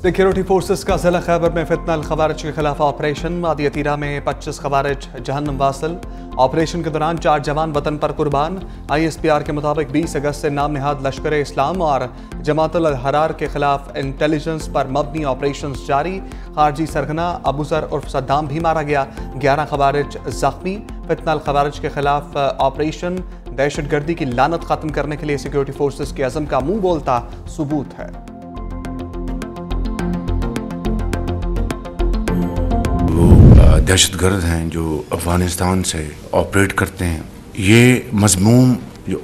Security forces का जिला खैबर में फितनल खवारिज के खिलाफ ऑपरेशन। वादी तीरा में 25 खवारिज जहन्नम वासिल। ऑपरेशन के दौरान 4 जवान वतन पर कुर्बान। ISPR के मुताबिक 20 अगस्त से नाम नहाद लश्कर इस्लाम और जमातुल अल-हरार के खिलाफ इंटेलिजेंस पर मबनी ऑपरेशन जारी। खारजी सरगना अबूजर उर्फ सद्दाम भी मारा गया। 11 खवारिज जख्मी। फितनल खवारिज के खिलाफ ऑपरेशन दहशतगर्दी की लानत खत्म करने के लिए सिक्योरिटी फोर्सेस के अज़म का मुंह बोलता सबूत है। दहशतगर्द हैं जो अफगानिस्तान से ऑपरेट करते हैं। ये मज़मूम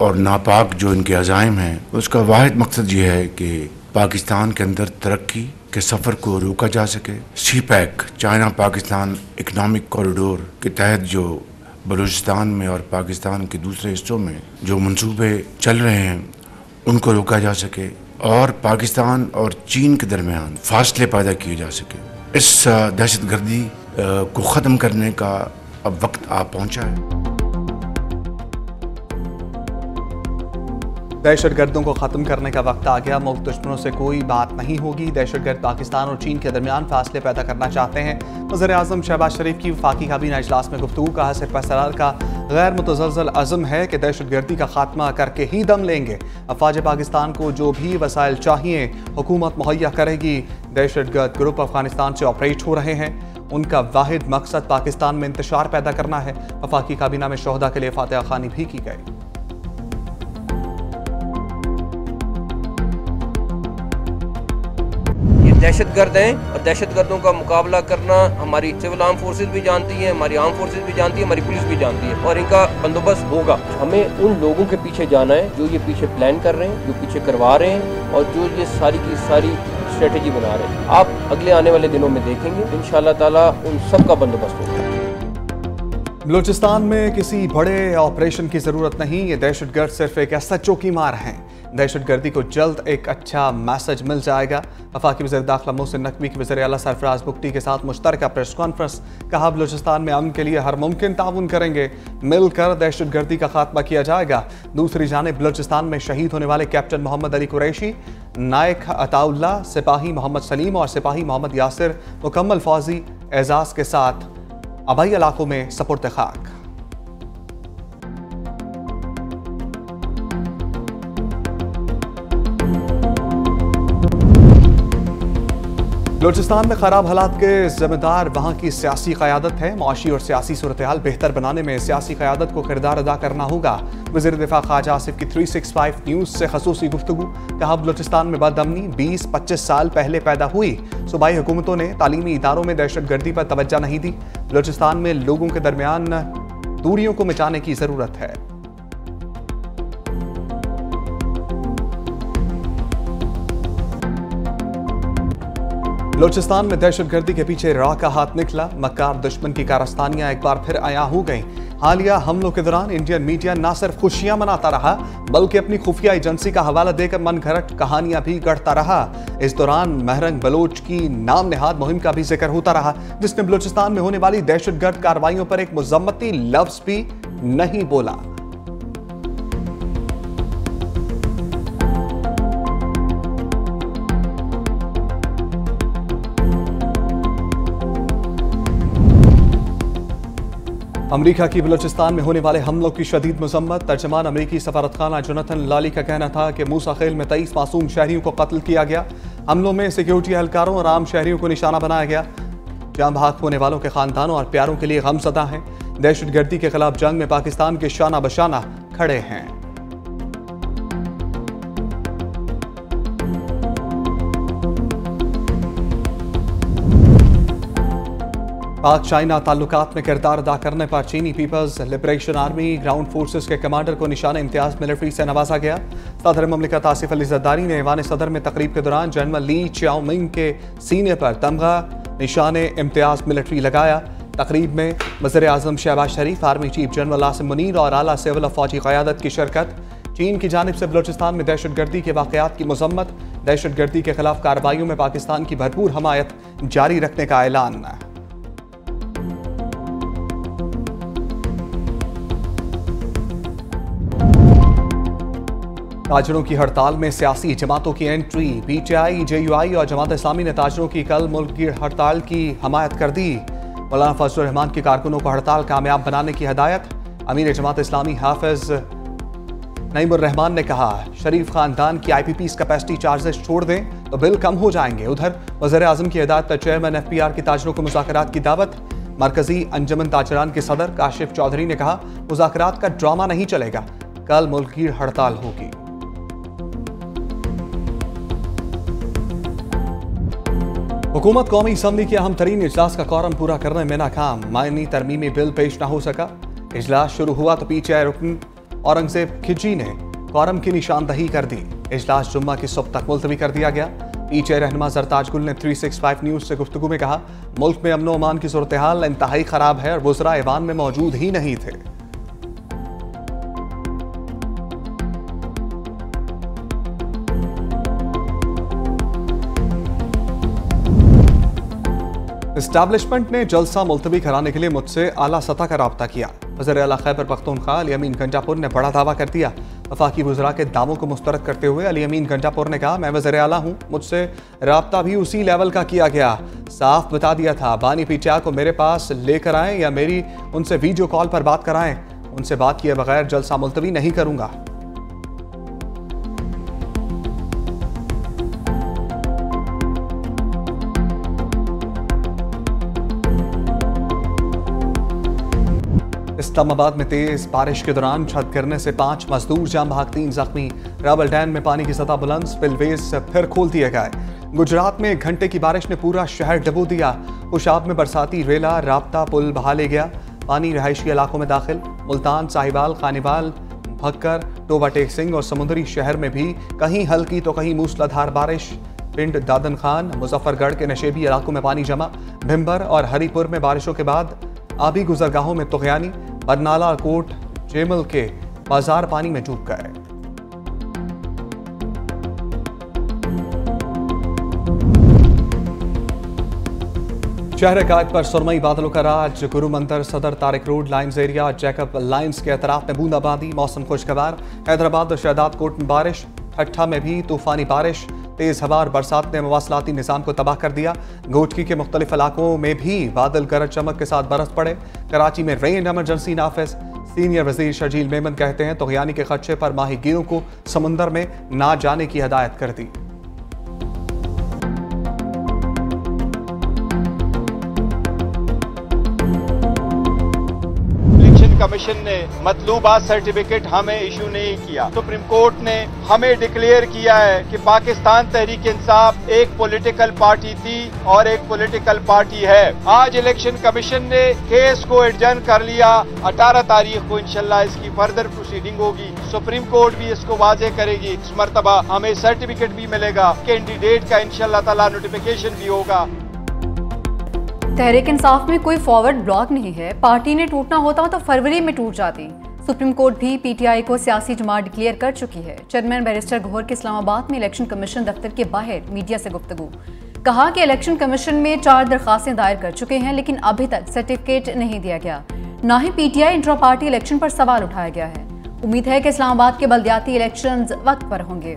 और नापाक जो इनके अज़ाइम हैं, उसका वाहिद मकसद ये है कि पाकिस्तान के अंदर तरक्की के सफ़र को रोका जा सके। CPEC China Pakistan economic corridor के तहत जो बलूचिस्तान में और पाकिस्तान के दूसरे हिस्सों में जो मंसूबे चल रहे हैं उनको रोका जा सके और पाकिस्तान और चीन के दरमियान फासले पैदा किए जा सके। इस दहशतगर्दी को ख़त्म करने का अब वक्त आ पहुंचा है। दहशतगर्दों को ख़त्म करने का वक्त आ गया। मुल्क दुश्मनों से कोई बात नहीं होगी। दहशतगर्द पाकिस्तान और चीन के दरमियान फासले पैदा करना चाहते हैं। वज़ीर आज़म शहबाज शरीफ की वफाकी काबीना इजलास में गुफ्तगू। कहा सिर्फ सरदार का गैर मुतज़लज़ल अज़म है कि दहशतगर्दी का खात्मा करके ही दम लेंगे। अफवाज पाकिस्तान को जो भी वसाइल चाहिए हुकूमत मुहैया करेगी। दहशतगर्द ग्रुप अफगानिस्तान से ऑपरेट हो रहे हैं। उनका वाहिद मकसद पाकिस्तान में इंतशार पैदा करना है। वफाकी काबीना में शोहदा के लिए फातिहा खानी भी की गई। दहशतगर्द हैं और दहशतगर्दों का मुकाबला करना हमारी सिविल आर्म फोर्सेस भी जानती हैं, हमारी आर्म फोर्सेस भी जानती है, हमारी पुलिस भी जानती है और इनका बंदोबस्त होगा। हमें उन लोगों के पीछे जाना है जो ये पीछे प्लान कर रहे हैं, जो पीछे करवा रहे हैं और जो ये सारी की सारी स्ट्रेटेजी बना रहे हैं। आप अगले आने वाले दिनों में देखेंगे इंशाअल्लाह ताला उन सब का बंदोबस्त होगा। बलूचिस्तान में किसी बड़े ऑपरेशन की जरूरत नहीं। ये दहशतगर्द सिर्फ एक SHO की मार हैं। दहशतगर्दी को जल्द एक अच्छा मैसेज मिल जाएगा। वफाकी वज़ीर दाखिला मोहसिन नकवी की वज़ीर आला सरफराज बुगटी के साथ मुश्तरका प्रेस कॉन्फ्रेंस। कहा बलूचिस्तान में अमन के लिए हर मुमकिन ताउन करेंगे। मिलकर दहशतगर्दी का खात्मा किया जाएगा। दूसरी जानिब बलूचिस्तान में शहीद होने वाले कैप्टन मोहम्मद अली कुरैशी, नायक अताउल्लाह, सिपाही मोहम्मद सलीम और सिपाही मोहम्मद यासिर मुकम्मल फौजी एजाज के साथ आबाई इलाकों में सपुर्द खाक। बलूचिस्तान में खराब हालात के जिम्मेदार वहाँ की सियासी क़यादत है। मुआशी और सियासी सूरत हाल बेहतर बनाने में सियासी क़यादत को किरदार अदा करना होगा। वज़ीर दिफा ख्वाजा आसिफ की 365 न्यूज़ से खसूसी गुफ्तगू। कहा बलूचिस्तान में बदअमनी 20-25 साल पहले पैदा हुई। सूबाई हुकूमतों ने तालीमी इदारों में दहशतगर्दी पर तवज्जो नहीं दी। बलूचिस्तान में लोगों के दरमियान दूरियों को मिटाने की ज़रूरत है। बलूचिस्तान में दहशतगर्दी के पीछे रा का हाथ निकला। मक्कार दुश्मन की कारस्तानियां एक बार फिर आया हो गईं। हालिया हमलों के दौरान इंडियन मीडिया न सिर्फ खुशियां मनाता रहा बल्कि अपनी खुफिया एजेंसी का हवाला देकर मन घड़त कहानियां भी गढ़ता रहा। इस दौरान महरंग बलोच की नाम नेहाद मुहिम का भी जिक्र होता रहा, जिसने बलूचिस्तान में होने वाली दहशतगर्द कार्रवाइयों पर एक मुज़म्मती लफ्ज भी नहीं बोला। अमरीका की बलूचिस्तान में होने वाले हमलों की शदीद मजम्मत। तर्जमान अमरीकी सफारतखाना जोनाथन लाली का कहना था कि मूसा खेल में 23 मासूम शहरियों को कत्ल किया गया। हमलों में सिक्योरिटी एहलकारों और आम शहरियों को निशाना बनाया गया। जान बहक होने वालों के खानदानों और प्यारों के लिए गमज़दा हैं। दहशतगर्दी के खिलाफ जंग में पाकिस्तान के शाना बशाना खड़े हैं। पाक चाइना ताल्लुकात में किरदार अदा करने पर चीनी People's Liberation Army Ground Forces के कमांडर को निशान इम्तियाज मिलिट्री से नवाजा गया। सदर ममलिकत आसिफ अली जरदारी ने ऐवान सदर में तकरीब के दौरान जनरल ली चियाओमिंग के सीने पर तमगा निशान इम्तियाज मिलिट्री लगाया। तकरीब में वज़ीर आज़म Shahbaz Sharif, army chief general Asim Munir और आला सिविल फौजी क़यादत की शिरकत। चीन की जानिब से बलूचिस्तान में दहशतगर्दी के वाक़यात की मज़म्मत। दहशतगर्दी के खिलाफ कार्रवाइयों में पाकिस्तान की भरपूर हमायत जारी रखने का ऐलान। ताजरों की हड़ताल में सियासी जमातों की एंट्री। PTI, JUI और जमात इस्लामी ने ताजरों की कल मुल्क की हड़ताल की हमायत कर दी। मौलाना फजलुर रहमान के कारकुनों को हड़ताल कामयाब बनाने की हिदायत। अमीर जमात इस्लामी हाफिज नईमुर रहमान ने कहा, शरीफ खानदान की IPP's कैपेसिटी चार्जेस छोड़ दें तो बिल कम हो जाएंगे। उधर वज़ीर आज़म की हिदायत पर चेयरमैन FPR की ताजरों को मुज़ाकरात की दावत। मरकजी अंजमन ताजरान के सदर काशिफ चौधरी ने कहा, मुज़ाकरात का ड्रामा नहीं चलेगा, कल मुल्क की हड़ताल होगी। हुकूमत कौमी असम्बली के अहम तरीन इजलास का कौरम पूरा करने में नाकाम। मायनी तरमीमी बिल पेश न हो सका। इजलास शुरू हुआ तो PTI रुकन औरंगजेब खिजी ने कौरम की निशानदही कर दी। इजलास जुम्मा की सुबह तक मुलतवी कर दिया गया। PTI रहनुमा जरताज गुल ने 365 न्यूज से गुफ्तगू में कहा, मुल्क में अमन अमान की सूरत हाल इंतहाई खराब है और वज़रा ऐवान में मौजूद ही नहीं थे। एस्टैब्लिशमेंट ने जलसा मुलतवी कराने के लिए मुझसे आला सतह का राब्ता किया। वज़ीर आला खैबर पख्तूनख्वा अली अमीन गंजापुर ने बड़ा दावा कर दिया। वफाकी वज़रा के दावों को मुस्तरद करते हुए अली अमीन गंजापुर ने कहा, मैं वज़ीर आला हूँ, मुझसे राब्ता भी उसी लेवल का किया गया। साफ बता दिया था, बानी PTI को मेरे पास लेकर आएँ या मेरी उनसे वीडियो कॉल पर बात कराएं, उनसे बात किए बगैर जलसा मुलतवी नहीं करूँगा। इस्लामाबाद में तेज बारिश के दौरान छत गिरने से 5 मजदूर जान बहक 3 जख्मी। रावल डैम में पानी की सतह बुलंद, स्पिलवेज फिर खोल दिए गए। गुजरात में 1 घंटे की बारिश ने पूरा शहर डुबो दिया। खुशाब में बरसाती रेला राब्ता पुल बहा ले गया। पानी रहायशी इलाकों में दाखिल। मुल्तान, साहिवाल, खानीवाल, भक्कर, टोबा टेक सिंह और समुद्री शहर में भी कहीं हल्की तो कहीं मूसलाधार बारिश। पिंड दादन खान, मुजफ्फरगढ़ के नशेबी इलाकों में पानी जमा। भिम्बर और हरिपुर में बारिशों के बाद आबी गुजरगाहों में तुगयानी। बरनाला और कोट जेमल के बाजार पानी में डूब गए। शहर कायद पर सुरमई बादलों का राज। गुरु मंदिर, सदर Tariq road, lines area, Jacob lines के अतराफ में बूंदाबांदी। मौसम खुशगवार। हैदराबाद और शहदाद कोट में बारिश। ठट्ठा में भी तूफानी बारिश। तेज हवा और बरसात ने मवासलाती निज़ाम को तबाह कर दिया। गोचकी के मुख्तलिफ इलाकों में भी बादल गरज चमक के साथ बरस पड़े। कराची में रेन इमरजेंसी नाफिज। सीनियर वजीर शर्जील मेमन कहते हैं, तुगयानी के खदशे पर माहीगीरों को समंदर में ना जाने की हिदायत कर दी। कमीशन ने मतलूबा सर्टिफिकेट हमें इशू नहीं किया। सुप्रीम कोर्ट ने हमें डिक्लेयर किया है कि पाकिस्तान तहरीक इंसाफ एक पॉलिटिकल पार्टी थी और एक पॉलिटिकल पार्टी है। आज इलेक्शन कमीशन ने केस को एडजर्न कर लिया। 18 तारीख को इंशाल्लाह इसकी फर्दर प्रोसीडिंग होगी। सुप्रीम कोर्ट भी इसको वाजे करेगी। इस मरतबा हमें सर्टिफिकेट भी मिलेगा। कैंडिडेट का इंशाल्लाह ताला नोटिफिकेशन भी होगा। तहरीक इंसाफ में कोई फॉरवर्ड ब्लॉक नहीं है। पार्टी ने टूटना होता तो फरवरी में टूट जाती। सुप्रीम कोर्ट भी PTI को सियासी जमात डिक्लेयर कर चुकी है। चेयरमैन बैरिस्टर गौहर के इस्लामाबाद में इलेक्शन कमीशन दफ्तर के बाहर मीडिया से गुफ्तगू। कहा कि इलेक्शन कमीशन में 4 दरखास्तें दायर कर चुके हैं, लेकिन अभी तक सर्टिफिकेट नहीं दिया गया। न ही PTI इंट्रा पार्टी इलेक्शन पर सवाल उठाया गया है। उम्मीद है कि इस्लामाबाद के बल्दियाती इलेक्शन वक्त पर होंगे।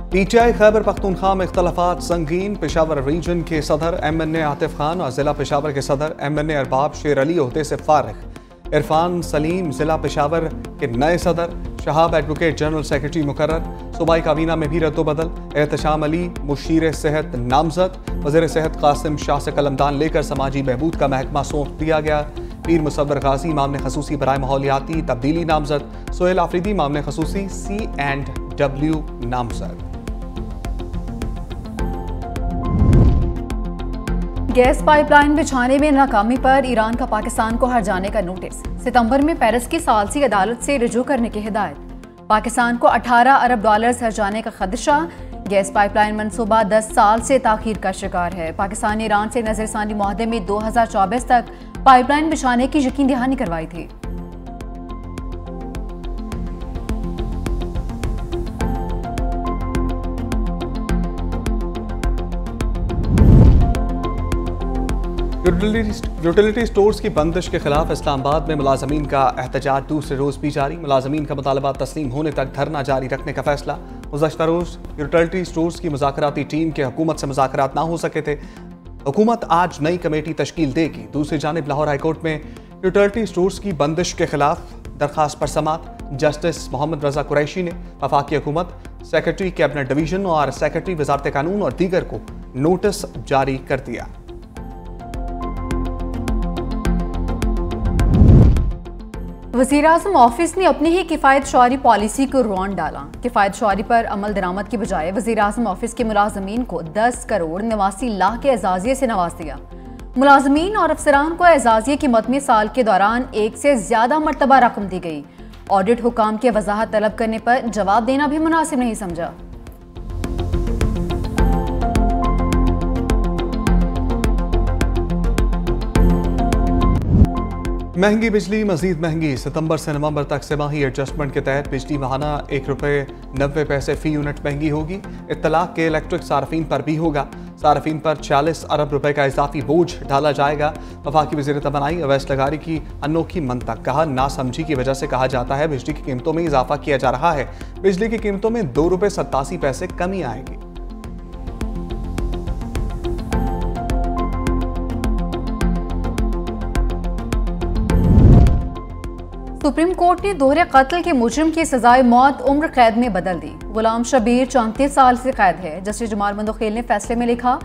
PTI खैबर पख्तूनख्वा में इख्तलाफात संगीन। पेशावर रीजन के सदर MNA आतिफ खान और जिला पेशावर के सदर MNA अरबाब शेर अली ओहदे से फारिग। इरफान सलीम जिला पेशावर के नए सदर। शहाब एडवोकेट जनरल सेक्रेटरी मुकर्रर। सूबाई काबीना में भी रद्दोबदल। एहतशाम अली मुशीर सेहत नामजद। वज़ीर सेहत कासिम शाह से कलमदान लेकर समाजी बहबूद का महकमा सौंप दिया गया। पीर मुसव्वर गाजी मामले खसूसी बराए माहौलियाती तब्दीली नामजद। सोहेल आफरीदी मामले खसूसी C&W नामजद। गैस पाइपलाइन बिछाने में नाकामी पर ईरान का पाकिस्तान को हर्जाने का नोटिस। सितंबर में पेरिस की सालसी अदालत से रुजू करने की हिदायत। पाकिस्तान को $18 अरब हर्जाने का खदशा। गैस पाइपलाइन मंसूबा 10 साल से ताखीर का शिकार है। पाकिस्तान ने ईरान से नजरसानी मुआहदे में 2024 तक पाइपलाइन बिछाने की यकीन दहानी करवाई थी। यूटिलिटी स्टोर्स की बंदिश के खिलाफ इस्लामाबाद में मुलाजमीन का एहतजाज दूसरे रोज भी जारी। मुलाजमीन का मुतालबा तस्लीम होने तक धरना जारी रखने का फैसला। गुज़श्ता रोज यूटिलिटी स्टोर्स की मुज़ाकराती टीम के हुकूमत से मुज़ाकरात ना हो सके थे। हुकूमत आज नई कमेटी तश्कील देगी। दूसरी जानिब लाहौर हाईकोर्ट में यूटिलिटी स्टोर्स की बंदिश के खिलाफ दरखास्त पर समात। जस्टिस मोहम्मद रजा कुरैशी ने वफाकी हुकूमत, सेक्रेटरी कैबिनेट डिवीजन और सेक्रेटरी वजारत कानून और दीगर को नोटिस जारी कर दिया। वज़ीर-ए-आज़म ऑफिस ने अपनी ही किफ़ायत शुआरी पॉलिसी को रौंद डाला। किफ़ायत शुआरी पर अमल दरामद की बजाय वज़ीर-ए-आज़म ऑफिस के मुलाजमीन को 10 करोड़ 89 लाख के एजाज़िये से नवाज दिया। मुलाजमीन और अफसरान को एजाज़िये की मदमी साल के दौरान 1 से ज़्यादा मरतबा रकम दी गई। ऑडिट हुकाम के वजाहत तलब करने पर जवाब देना भी मुनासिब नहीं समझा। महंगी बिजली मजीद महंगी। सितंबर से नवंबर तक सेमाही एडजस्टमेंट के तहत बिजली माहाना ₹1.90 फी यूनिट महंगी होगी। इत्तलाक के इलेक्ट्रिक सार्फिन पर भी होगा। सार्फिन पर 40 अरब रुपए का इजाफी बोझ डाला जाएगा। वफाकी वज़ीर तवानाई अवैस लगारी की अनोखी मंतक। कहा, नासमझी की वजह से कहा जाता है बिजली की कीमतों में इजाफा किया जा रहा है। बिजली की कीमतों में ₹2.87 कमी आएगी। सुप्रीम कोर्ट ने दोहरे कत्ल के मुजरिम की सजाए मौत उम्र कैद में बदल दी। गुलाम शबीर 34 साल से कैद है। जस्टिस जमाल मंदोखेल ने फैसले में लिखा,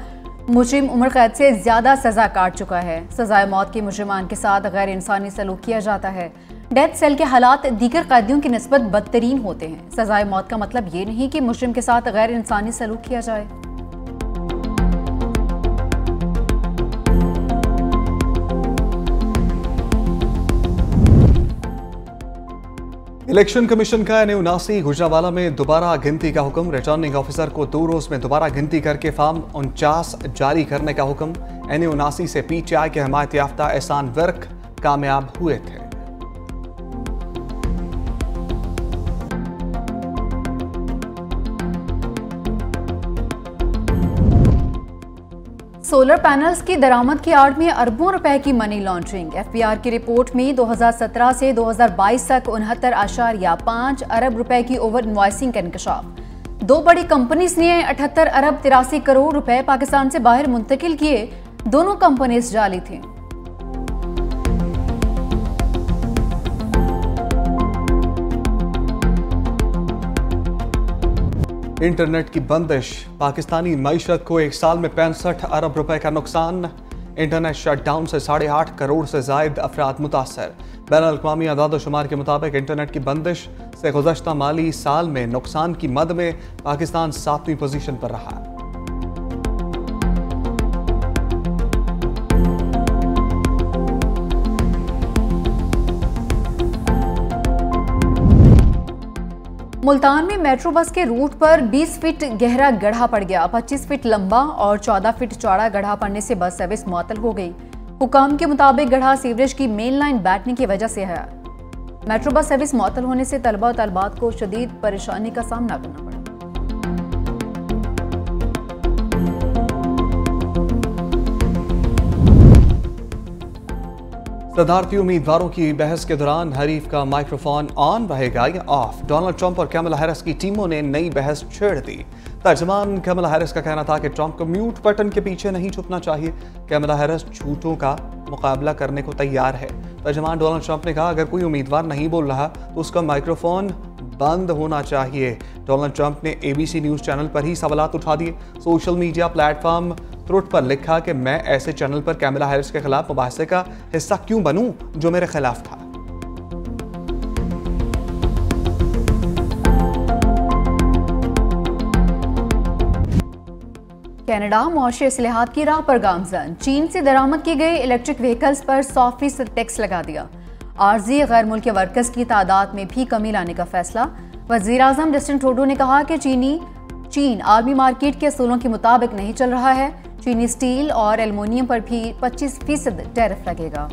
मुजरिम उम्र कैद से ज्यादा सजा काट चुका है। सजाए मौत के मुजरिमान के साथ गैर इंसानी सलूक किया जाता है। डेथ सेल के हालात दीगर कैदियों की निस्बत बदतरीन होते हैं। सजाए मौत का मतलब ये नहीं कि मुजरिम के साथ गैर इंसानी सलूक किया जाए। इलेक्शन कमीशन का N79 गुजरावाला में दोबारा गिनती का हुक्म। रिटर्निंग ऑफिसर को 2 रोज में दोबारा गिनती करके फॉर्म 49 जारी करने का हुक्म। N79 से PTI के हमायत याफ्ता एहसान वर्क कामयाब हुए थे। सोलर पैनल्स की दरामद की आड़ में अरबों रुपए की मनी लॉन्ड्रिंग। FBR की रिपोर्ट में 2017 से 2022 तक 69.5 अरब रुपए की ओवर इनवॉइसिंग का इंकशाफ। 2 बड़ी कंपनीज ने 78 अरब 83 करोड़ रुपए पाकिस्तान से बाहर मुंतकिल किए। दोनों कंपनीज जाली थीं। इंटरनेट की बंदिश। पाकिस्तानी मईशत को 1 साल में 65 अरब रुपए का नुकसान। इंटरनेट शटडाउन से 8.5 करोड़ से जायद अफराद मुतासर। बैनुल-अक़वामी अदाद-ओ-शुमार के मुताबिक इंटरनेट की बंदिश से गुज़श्ता माली साल में नुकसान की मद में पाकिस्तान 7वीं पोजीशन पर रहा। मुल्तान में मेट्रो बस के रूट पर 20 फीट गहरा गड्ढा पड़ गया। 25 फीट लंबा और 14 फीट चौड़ा गड्ढा पड़ने से बस सर्विस मुअत्तल हो गई। हुकाम के मुताबिक गड्ढा सीवरेज की मेन लाइन बैठने की वजह से है। मेट्रो बस सर्विस मुअत्तल होने से तलबा और तलबात को शदीद परेशानी का सामना करना पड़ा। सदारती उम्मीदवारों की बहस के दौरान हरीफ का माइक्रोफोन ऑन रहेगा या ऑफ। डोनाल्ड ट्रंप और कैमला हैरिस की टीमों ने नई बहस छेड़ दी। तर्जमान कैमला हैरिस का कहना था कि ट्रंप को म्यूट बटन के पीछे नहीं छुपना चाहिए। कैमला हैरिस झूठों का मुकाबला करने को तैयार है। तर्जमान डोनाल्ड ट्रंप ने कहा, अगर कोई उम्मीदवार नहीं बोल रहा तो उसका माइक्रोफोन बंद होना चाहिए। डोनाल्ड ट्रंप ने ABC न्यूज़ चैनल पर ही सवालात उठा दिए। सोशल मीडिया प्लेटफॉर्म ट्रुथ पर लिखा कि मैं ऐसे चैनल पर कैमला हैरिस के खिलाफ मुबाहसे का हिस्सा क्यों बनूं जो मेरे खिलाफ था। कनाडा मौशी इस्लाहात की राह पर गामजन। चीन से दरामद की गई इलेक्ट्रिक व्हीकल्स पर 100% टैक्स लगा दिया। आर्जी गैर मुल्की वर्कर्स की तादाद में भी कमी लाने का फैसला। वज़ीर-ए-आज़म जस्टिन ट्रूडो ने कहा कि चीन आर्मी मार्केट के असूलों के मुताबिक नहीं चल रहा है। चीनी स्टील और एल्युमिनियम पर भी 25% टैरिफ लगेगा।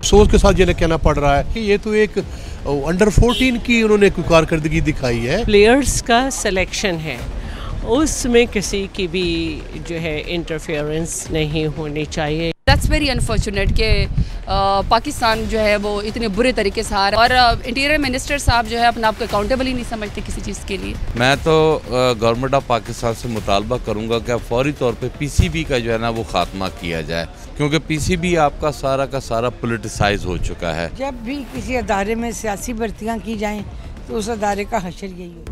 अफसोस के साथ ये कहना पड़ रहा है कि ये तो एक अंडर 14 की उन्होंने कारकर्दगी दिखाई है। प्लेयर्स का सिलेक्शन है, उसमें किसी की भी जो है इंटरफेरेंस नहीं होनी चाहिए। दैट्स वेरी अनफॉर्चुनेट कि पाकिस्तान जो है वो इतने बुरे तरीके से हार, और इंटीरियर मिनिस्टर साहब जो है अपने आप को अकाउंटेबल ही नहीं समझते किसी चीज़ के लिए। मैं तो गवर्नमेंट ऑफ पाकिस्तान से मुतालबा करूंगा कि फौरी तौर पे पीसीबी का जो है ना वो खात्मा किया जाए, क्योंकि पीसीबी आपका सारा का सारा पोलिटिसाइज हो चुका है। जब भी किसी अदारे में सियासी भर्तियाँ की जाएँ तो उस अदारे का हशर यही हो।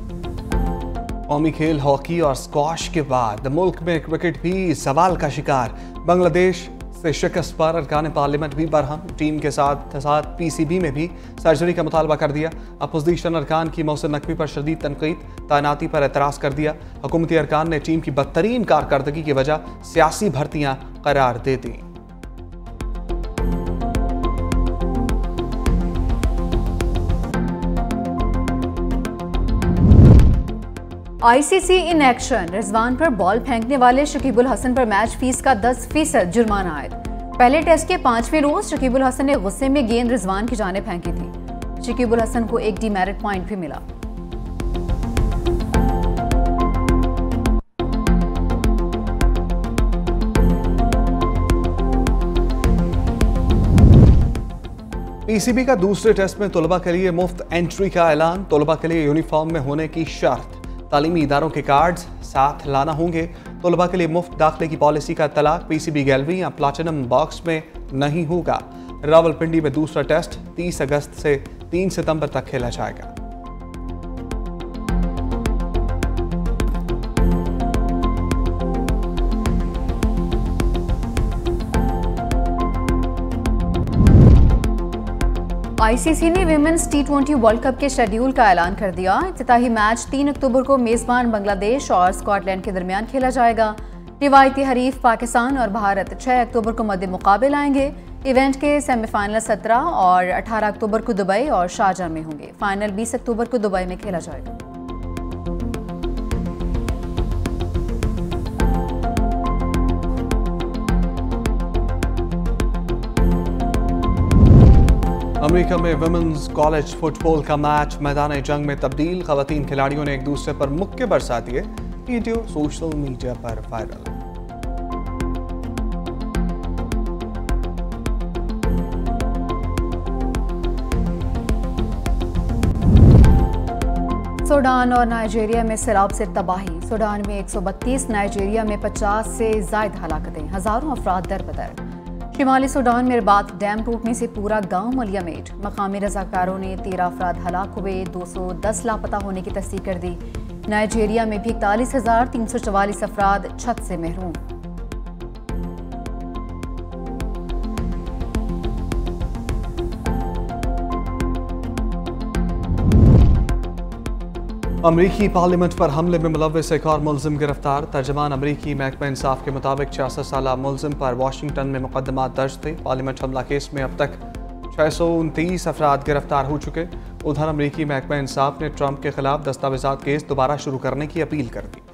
कौमी खेल हॉकी और स्क्वाश के बाद मुल्क में क्रिकेट भी सवाल का शिकार। बांग्लादेश से शिकस्त पर अरकान पार्लियामेंट भी बरहम। टीम के साथ साथ पीसीबी में भी सर्जरी का मुतालबा कर दिया। अपोजिशन अरकान की मोहसिन नकवी पर शदीद तनकीद, तैनाती पर एतराज़ कर दिया। हुकूमती अरकान ने टीम की बदतरीन कारकर्दगी की वजह सियासी भर्तियां करार दे दी। ICC in action. रिजवान पर बॉल फेंकने वाले शकीबुल हसन पर मैच फीस का 10% जुर्माना आयद। पहले टेस्ट के 5वें रोज शकीबुल हसन ने गुस्से में गेंद रिजवान की जानिब फेंकी थी। शकीबुल हसन को एक डीमेरिट पॉइंट भी मिला। पीसीबी का दूसरे टेस्ट में तलबा के लिए मुफ्त एंट्री का ऐलान। तलबा के लिए यूनिफॉर्म में होने की शर्त। तालीमी इदारों के कार्ड्स साथ लाना होंगे। तलबा के लिए मुफ्त दाखिले की पॉलिसी का तलाक पीसीबी गैलरी या प्लाटिनम बॉक्स में नहीं होगा। रावलपिंडी में दूसरा टेस्ट 30 अगस्त से 3 सितंबर तक खेला जाएगा। आईसीसी ने विमेंस T20 वर्ल्ड कप के शेड्यूल का ऐलान कर दिया। इफ्तिताही मैच 3 अक्टूबर को मेजबान बांग्लादेश और स्कॉटलैंड के दरमियान खेला जाएगा। रिवायती हरीफ पाकिस्तान और भारत 6 अक्टूबर को मद्दे मुकाबले आएंगे। इवेंट के सेमीफाइनल 17 और 18 अक्टूबर को दुबई और शारजाह में होंगे। फाइनल 20 अक्टूबर को दुबई में खेला जाएगा। अमेरिका में वुमेन्स कॉलेज फुटबॉल का मैच मैदान जंग में तब्दील। खवातीन खिलाड़ियों ने एक दूसरे पर मुक्के बरसा दिए। वीडियो सोशल मीडिया पर वायरल। सूडान और नाइजीरिया में सैलाब से तबाही। सूडान में 132, नाइजीरिया में 50 से ज्यादा हलाकतें, हजारों अफराद दर-बदर। शिमाली सूडान में रबात डैम टूटने से पूरा गांव मलियामेट। मकामी रजाकारों ने 13 अफराद हलाक हुए, 210 लापता होने की तस्दीक कर दी। नाइजीरिया में भी 41,344 अफराद छत से महरूम। अमरीकी पार्लियामेंट पर हमले में मुलव्वस एक और मुलजिम गिरफ्तार। तर्जमान अमरीकी महकमा इंसाफ के मुताबिक 66 साला मुलजिम पर वाशिंगटन में मुकदमा दर्ज थे। पार्लियामेंट हमला केस में अब तक 629 अफराद गिरफ्तार हो चुके। उधर अमरीकी महकमा इंसाफ ने ट्रंप के खिलाफ दस्तावेजात केस दोबारा शुरू करने की अपील कर दी।